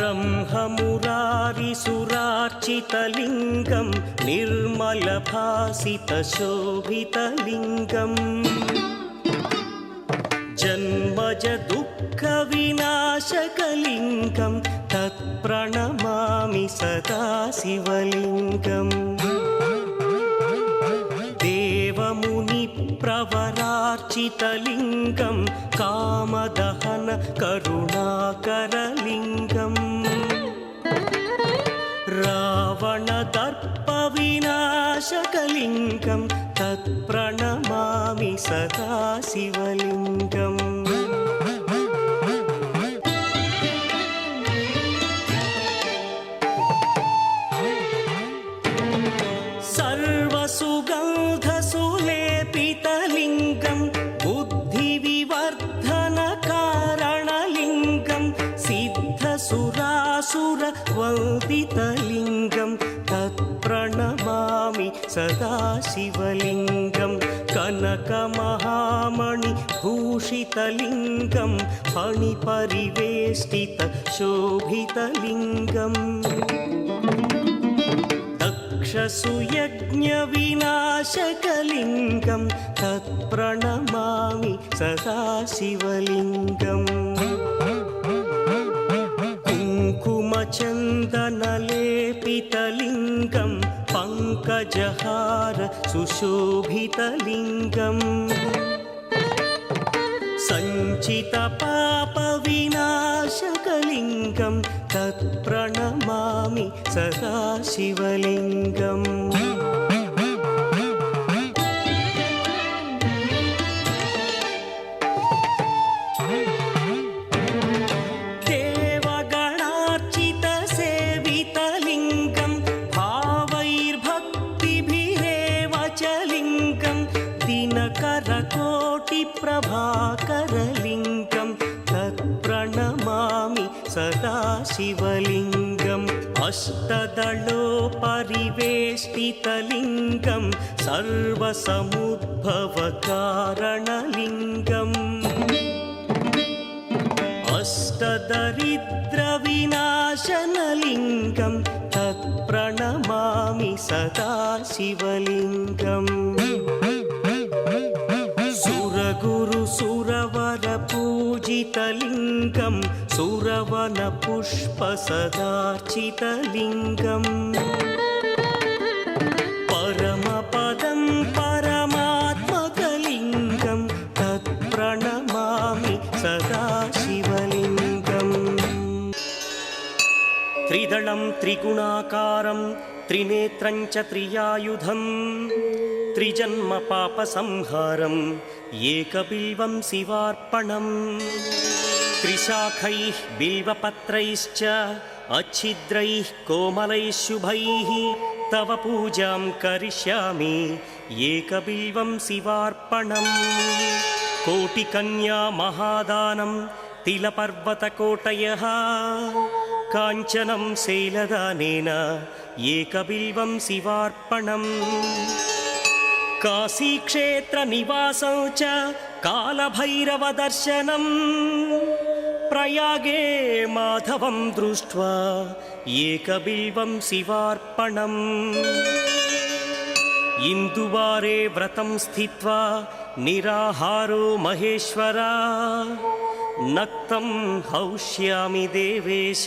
ब्रह्ममुरारिसुरार्चितलिङ्गं निर्मलभासितशोभितलिङ्गम् जन्मज दुःखविनाशकलिङ्गं तत्प्रणमामि सदा शिवलिङ्गम् देवमुनिप्रवरार्चितलिङ्गं कामदहन करुणाकरलिङ्गम् रावणदर्पविनाशकलिङ्गं तत्प्रणमामि सदा शिवलिङ्गम् सर्वसुगन्धसुलेपितलिङ्गं बुद्धिविवर्धनकारणलिङ्गं सिद्धसुरासुरवन्दितलिङ्गं तत्प्रणमामि सदा शिवलिङ्गं कनकमहामणिभूषितलिङ्गं फणिपरिवेष्टितशोभितलिङ्गम् दक्षसुयज्ञविनाशकलिङ्गं तत्प्रणमामि सदा शिवलिङ्गम् कुङ्कुमचन्दनलेपितलिङ्गं पङ्कजहार सुशोभितलिङ्गम् सञ्चितपापविनाशकलिङ्गं तत्प्रणमामि सदा शिवलिङ्गम् देवगणार्चितसेवितलिङ्गं भावैर्भक्तिभिरेव च लिङ्गं दिनकरकोटिप्रभाकरलिङ्गं तत्प्रणमामि सदा शिवलिङ्गम् अष्टदलोपरिवेष्टितलिङ्गं सर्वसमुद्भवकारणलिङ्गम् अष्टदरिद्रविनाशनलिङ्गं तत्प्रणमामि सदा शिवलिङ्गम् सुरगुरुसुरवरपूजितलिङ्गं सुरवनपुष्पसदार्चितलिङ्गम् परमपदं परमात्मकलिङ्गं तत्प्रणमामि सदा शिवलिङ्गम् त्रिदलं त्रिगुणाकारं त्रिनेत्रं च त्रियायुधं त्रिजन्मपापसंहारम् एकबिल्वं शिवार्पणम् त्रिशाखैः बिल्वपत्रैश्च अच्छिद्रैः कोमलैः शुभैः तव पूजां करिष्यामि एकबिल्वं शिवार्पणम् कोटिकन्या महादानं तिलपर्वतकोटयः काञ्चनं शैलदानेन एकबिल्वं शिवार्पणम् काशीक्षेत्रनिवासं च कालभैरवदर्शनं प्रयागे माधवं दृष्ट्वा एकबिल्वं शिवार्पणम् इन्दुवारे व्रतं स्थित्वा निराहारो महेश्वरा नक्तं हौष्यामि देवेश।